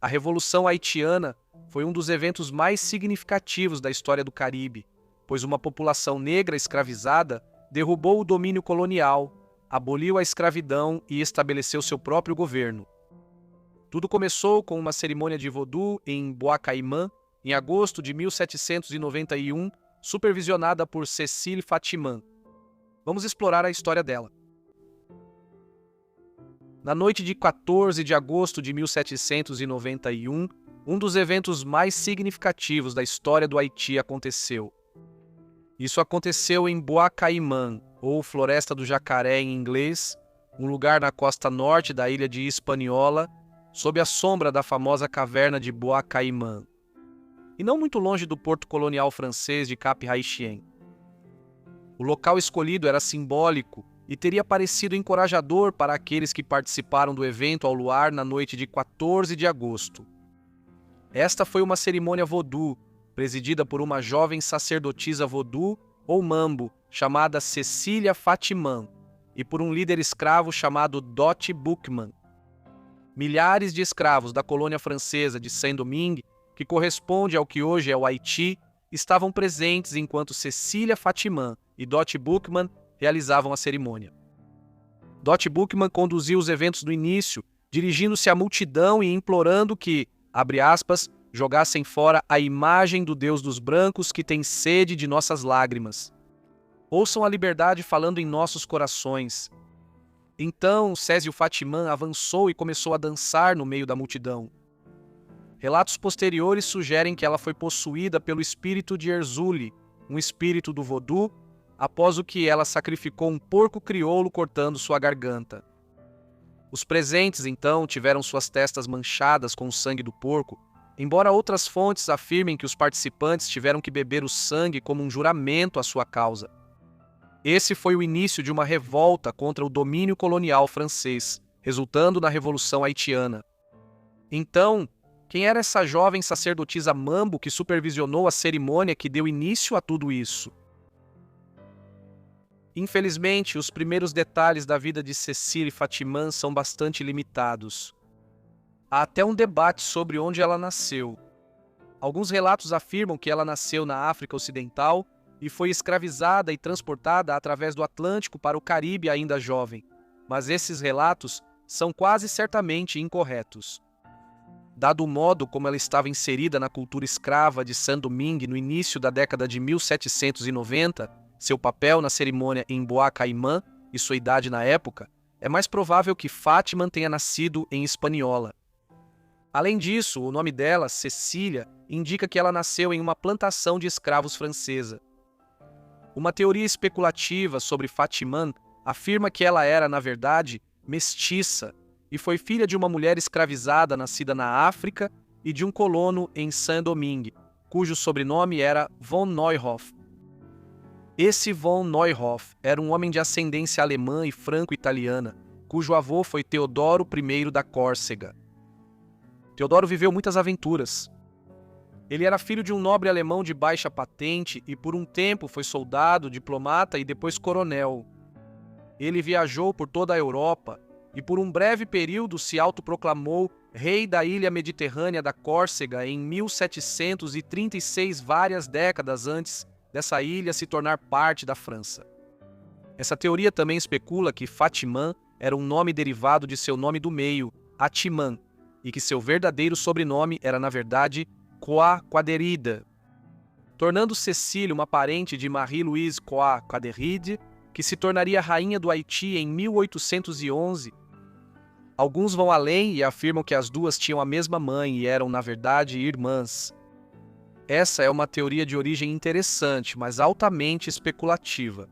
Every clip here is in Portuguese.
A Revolução Haitiana foi um dos eventos mais significativos da história do Caribe, pois uma população negra escravizada derrubou o domínio colonial, aboliu a escravidão e estabeleceu seu próprio governo. Tudo começou com uma cerimônia de vodú em Bois Caïman, em agosto de 1791, supervisionada por Cécile Fatiman. Vamos explorar a história dela. Na noite de 14 de agosto de 1791, um dos eventos mais significativos da história do Haiti aconteceu. Isso aconteceu em Bois Caïman, ou Floresta do Jacaré em inglês, um lugar na costa norte da ilha de Hispaniola, sob a sombra da famosa caverna de Bois Caïman, e não muito longe do porto colonial francês de Cap-Haïtien. O local escolhido era simbólico e teria parecido encorajador para aqueles que participaram do evento ao luar na noite de 14 de agosto. Esta foi uma cerimônia vodú, presidida por uma jovem sacerdotisa vodú ou mambo, chamada Cecília Fatiman, e por um líder escravo chamado Dot Boukman. Milhares de escravos da colônia francesa de Saint-Domingue, que corresponde ao que hoje é o Haiti, estavam presentes enquanto Cecília Fatiman e Dot Boukman realizavam a cerimônia. Dot Boukman conduziu os eventos do início, dirigindo-se à multidão e implorando que, abre aspas, jogassem fora a imagem do Deus dos brancos que tem sede de nossas lágrimas. Ouçam a liberdade falando em nossos corações. Então, Cécile Fatiman avançou e começou a dançar no meio da multidão. Relatos posteriores sugerem que ela foi possuída pelo espírito de Erzuli, um espírito do vodú, após o que ela sacrificou um porco crioulo cortando sua garganta. Os presentes, então, tiveram suas testas manchadas com o sangue do porco, embora outras fontes afirmem que os participantes tiveram que beber o sangue como um juramento à sua causa. Esse foi o início de uma revolta contra o domínio colonial francês, resultando na Revolução Haitiana. Então, quem era essa jovem sacerdotisa mambo que supervisionou a cerimônia que deu início a tudo isso? Infelizmente, os primeiros detalhes da vida de Cecília Fatiman são bastante limitados. Há até um debate sobre onde ela nasceu. Alguns relatos afirmam que ela nasceu na África Ocidental e foi escravizada e transportada através do Atlântico para o Caribe ainda jovem, mas esses relatos são quase certamente incorretos. Dado o modo como ela estava inserida na cultura escrava de Saint-Domingue no início da década de 1790, seu papel na cerimônia em Bois Caïman e sua idade na época, é mais provável que Fátima tenha nascido em Hispaniola. Além disso, o nome dela, Cecília, indica que ela nasceu em uma plantação de escravos francesa. Uma teoria especulativa sobre Fatiman afirma que ela era, na verdade, mestiça e foi filha de uma mulher escravizada nascida na África e de um colono em Saint-Domingue, cujo sobrenome era von Neuhoff. Esse von Neuhoff era um homem de ascendência alemã e franco-italiana, cujo avô foi Teodoro I da Córcega. Teodoro viveu muitas aventuras. Ele era filho de um nobre alemão de baixa patente e por um tempo foi soldado, diplomata e depois coronel. Ele viajou por toda a Europa e por um breve período se autoproclamou rei da ilha mediterrânea da Córcega em 1736, várias décadas antes dessa ilha se tornar parte da França. Essa teoria também especula que Fatiman era um nome derivado de seu nome do meio, Atiman, e que seu verdadeiro sobrenome era, na verdade, Croix Quaderide, tornando Cecília uma parente de Marie-Louise Croix Quaderide, que se tornaria rainha do Haiti em 1811. Alguns vão além e afirmam que as duas tinham a mesma mãe e eram, na verdade, irmãs. Essa é uma teoria de origem interessante, mas altamente especulativa.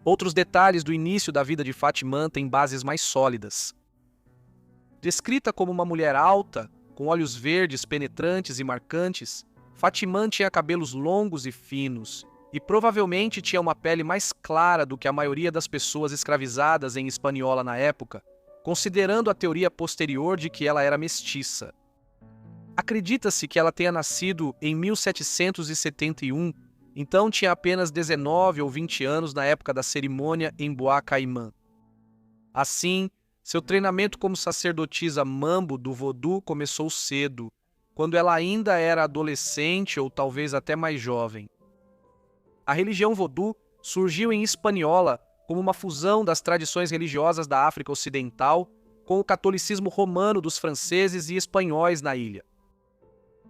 Outros detalhes do início da vida de Fatiman têm bases mais sólidas. Descrita como uma mulher alta, com olhos verdes penetrantes e marcantes, Fatiman tinha cabelos longos e finos, e provavelmente tinha uma pele mais clara do que a maioria das pessoas escravizadas em Hispaniola na época, considerando a teoria posterior de que ela era mestiça. Acredita-se que ela tenha nascido em 1771, então tinha apenas 19 ou 20 anos na época da cerimônia em Bois Caïman. Assim, Seu treinamento como sacerdotisa mambo do vodú começou cedo, quando ela ainda era adolescente ou talvez até mais jovem. A religião vodú surgiu em Hispaniola como uma fusão das tradições religiosas da África Ocidental com o catolicismo romano dos franceses e espanhóis na ilha.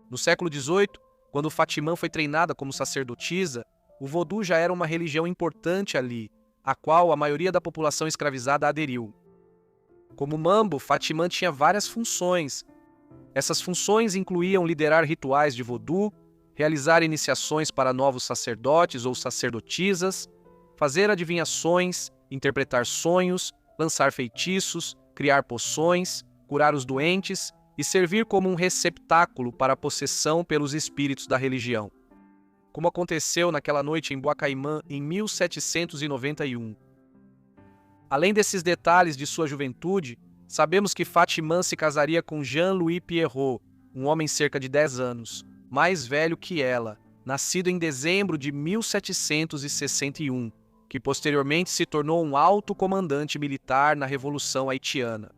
No século XVIII, quando Fatimã foi treinada como sacerdotisa, o vodú já era uma religião importante ali, a qual a maioria da população escravizada aderiu. Como mambo, Fatimã tinha várias funções. Essas funções incluíam liderar rituais de vodú, realizar iniciações para novos sacerdotes ou sacerdotisas, fazer adivinhações, interpretar sonhos, lançar feitiços, criar poções, curar os doentes e servir como um receptáculo para a possessão pelos espíritos da religião, como aconteceu naquela noite em Boacaimã em 1791. Além desses detalhes de sua juventude, sabemos que Fatimã se casaria com Jean-Louis Pierrot, um homem cerca de 10 anos, mais velho que ela, nascido em dezembro de 1761, que posteriormente se tornou um alto comandante militar na Revolução Haitiana.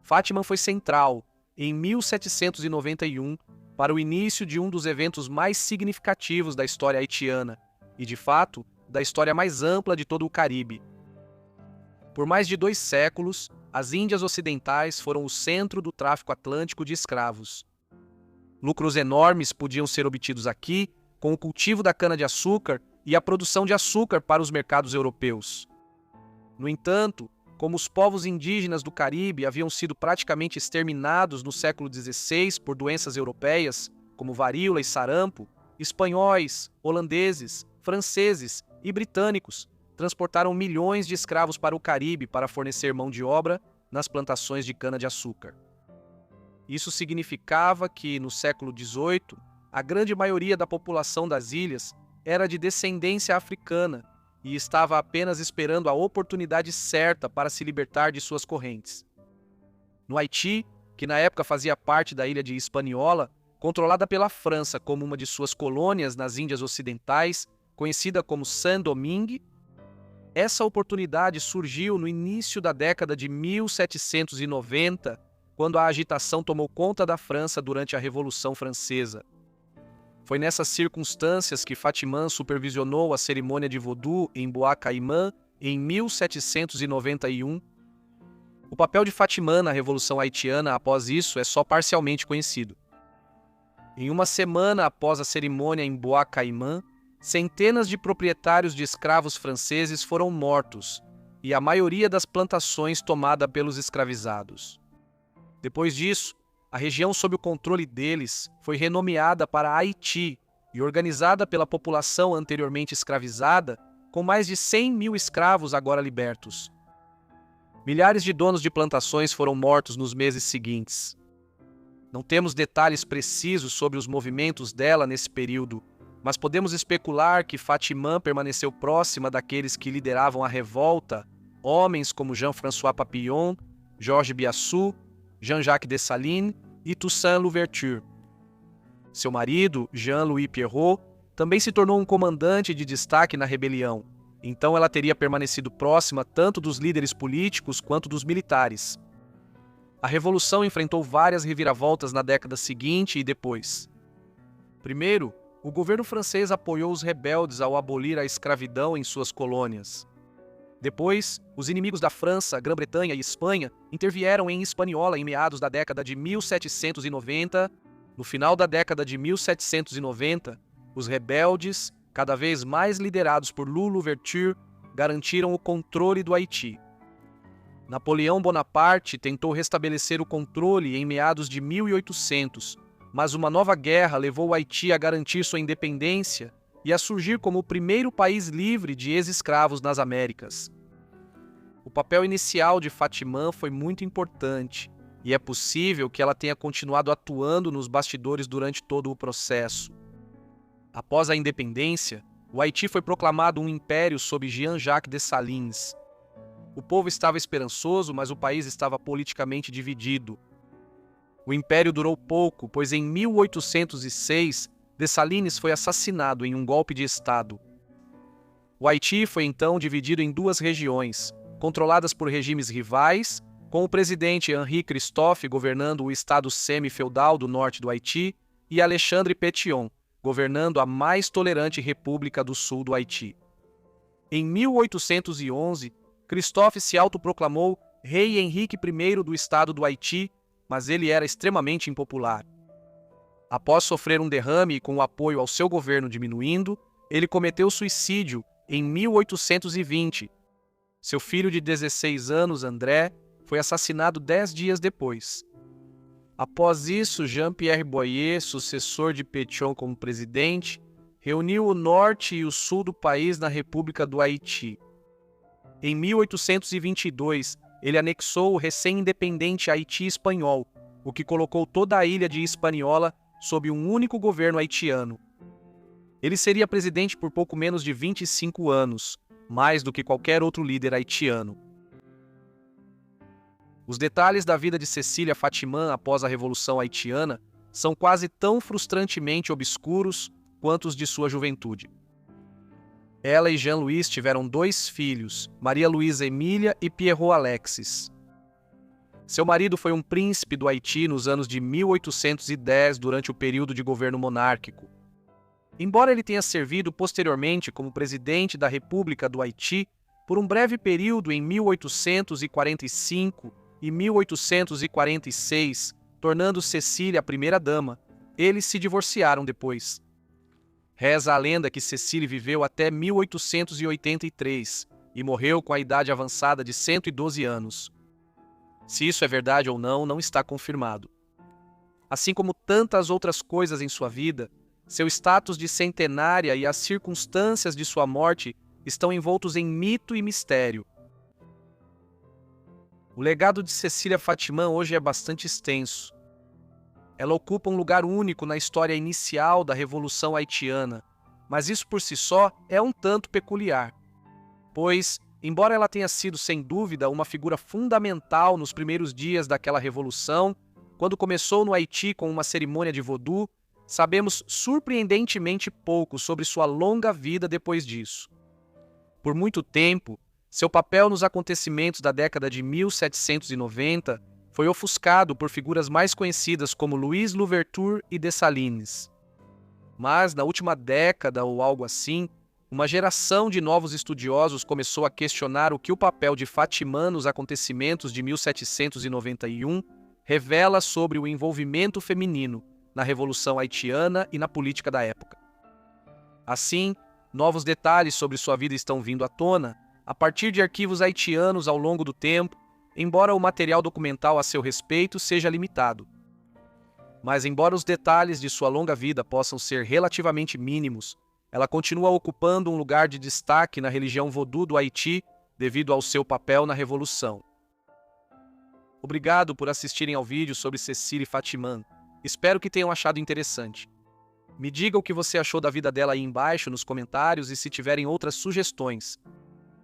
Fátima foi central, em 1791, para o início de um dos eventos mais significativos da história haitiana e, de fato, da história mais ampla de todo o Caribe. Por mais de 2 séculos, as Índias Ocidentais foram o centro do tráfico atlântico de escravos. Lucros enormes podiam ser obtidos aqui com o cultivo da cana-de-açúcar e a produção de açúcar para os mercados europeus. No entanto, como os povos indígenas do Caribe haviam sido praticamente exterminados no século XVI por doenças europeias, como varíola e sarampo, espanhóis, holandeses, franceses e britânicos transportaram milhões de escravos para o Caribe para fornecer mão de obra nas plantações de cana-de-açúcar. Isso significava que, no século XVIII, a grande maioria da população das ilhas era de descendência africana e estava apenas esperando a oportunidade certa para se libertar de suas correntes. No Haiti, que na época fazia parte da ilha de Hispaniola, controlada pela França como uma de suas colônias nas Índias Ocidentais, conhecida como Saint-Domingue, essa oportunidade surgiu no início da década de 1790, quando a agitação tomou conta da França durante a Revolução Francesa. Foi nessas circunstâncias que Fatimã supervisionou a cerimônia de vodú em Boacaimã em 1791. O papel de Fatimã na Revolução Haitiana após isso é só parcialmente conhecido. Em uma semana após a cerimônia em Boacaimã, centenas de proprietários de escravos franceses foram mortos e a maioria das plantações tomada pelos escravizados. Depois disso, a região sob o controle deles foi renomeada para Haiti e organizada pela população anteriormente escravizada, com mais de 100 mil escravos agora libertos. Milhares de donos de plantações foram mortos nos meses seguintes. Não temos detalhes precisos sobre os movimentos dela nesse período, mas podemos especular que Fatimã permaneceu próxima daqueles que lideravam a revolta, homens como Jean-François Papillon, Georges Biassou, Jean-Jacques Dessalines e Toussaint Louverture. Seu marido, Jean-Louis Pierrot, também se tornou um comandante de destaque na rebelião, então ela teria permanecido próxima tanto dos líderes políticos quanto dos militares. A Revolução enfrentou várias reviravoltas na década seguinte e depois. Primeiro, o governo francês apoiou os rebeldes ao abolir a escravidão em suas colônias. Depois, os inimigos da França, Grã-Bretanha e Espanha intervieram em Hispaniola em meados da década de 1790. No final da década de 1790, os rebeldes, cada vez mais liderados por Louverture, garantiram o controle do Haiti. Napoleão Bonaparte tentou restabelecer o controle em meados de 1800, mas uma nova guerra levou o Haiti a garantir sua independência e a surgir como o primeiro país livre de ex-escravos nas Américas. O papel inicial de Fatimã foi muito importante, e é possível que ela tenha continuado atuando nos bastidores durante todo o processo. Após a independência, o Haiti foi proclamado um império sob Jean-Jacques Dessalines. O povo estava esperançoso, mas o país estava politicamente dividido. O império durou pouco, pois em 1806, Dessalines foi assassinado em um golpe de Estado. O Haiti foi então dividido em 2 regiões, controladas por regimes rivais, com o presidente Henri Christophe governando o estado semi-feudal do norte do Haiti e Alexandre Pétion governando a mais tolerante República do Sul do Haiti. Em 1811, Christophe se autoproclamou Rei Henrique I do estado do Haiti, mas ele era extremamente impopular. Após sofrer um derrame e com o apoio ao seu governo diminuindo, ele cometeu suicídio em 1820. Seu filho de 16 anos, André, foi assassinado 10 dias depois. Após isso, Jean-Pierre Boyer, sucessor de Pétion como presidente, reuniu o norte e o sul do país na República do Haiti. Em 1822, ele anexou o recém-independente Haiti espanhol, o que colocou toda a ilha de Hispaniola sob um único governo haitiano. Ele seria presidente por pouco menos de 25 anos, mais do que qualquer outro líder haitiano. Os detalhes da vida de Cecília Fatiman após a Revolução Haitiana são quase tão frustrantemente obscuros quanto os de sua juventude. Ela e Jean-Louis tiveram 2 filhos, Maria Luísa Emília e Pierrot Alexis. Seu marido foi um príncipe do Haiti nos anos de 1810, durante o período de governo monárquico. Embora ele tenha servido posteriormente como presidente da República do Haiti por um breve período em 1845 e 1846, tornando Cecília a primeira-dama, eles se divorciaram depois. Reza a lenda que Cecília viveu até 1883 e morreu com a idade avançada de 112 anos. Se isso é verdade ou não, não está confirmado. Assim como tantas outras coisas em sua vida, seu status de centenária e as circunstâncias de sua morte estão envoltos em mito e mistério. O legado de Cecília Fatiman hoje é bastante extenso. Ela ocupa um lugar único na história inicial da Revolução Haitiana, mas isso por si só é um tanto peculiar. Pois, embora ela tenha sido sem dúvida uma figura fundamental nos primeiros dias daquela revolução, quando começou no Haiti com uma cerimônia de vodú, sabemos surpreendentemente pouco sobre sua longa vida depois disso. Por muito tempo, seu papel nos acontecimentos da década de 1790 foi ofuscado por figuras mais conhecidas como Louis Louverture e Dessalines. Mas, na última década ou algo assim, uma geração de novos estudiosos começou a questionar o que o papel de Fatiman nos acontecimentos de 1791 revela sobre o envolvimento feminino na Revolução Haitiana e na política da época. Assim, novos detalhes sobre sua vida estão vindo à tona a partir de arquivos haitianos ao longo do tempo, embora o material documental a seu respeito seja limitado. Mas, embora os detalhes de sua longa vida possam ser relativamente mínimos, ela continua ocupando um lugar de destaque na religião vodú do Haiti devido ao seu papel na Revolução. Obrigado por assistirem ao vídeo sobre Cecília Fatiman. Espero que tenham achado interessante. Me diga o que você achou da vida dela aí embaixo nos comentários e se tiverem outras sugestões.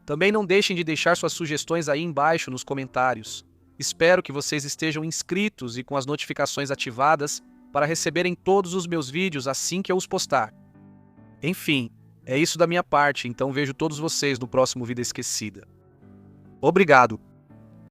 Também não deixem de deixar suas sugestões aí embaixo nos comentários. Espero que vocês estejam inscritos e com as notificações ativadas para receberem todos os meus vídeos assim que eu os postar. Enfim, é isso da minha parte, então vejo todos vocês no próximo Vida Esquecida. Obrigado!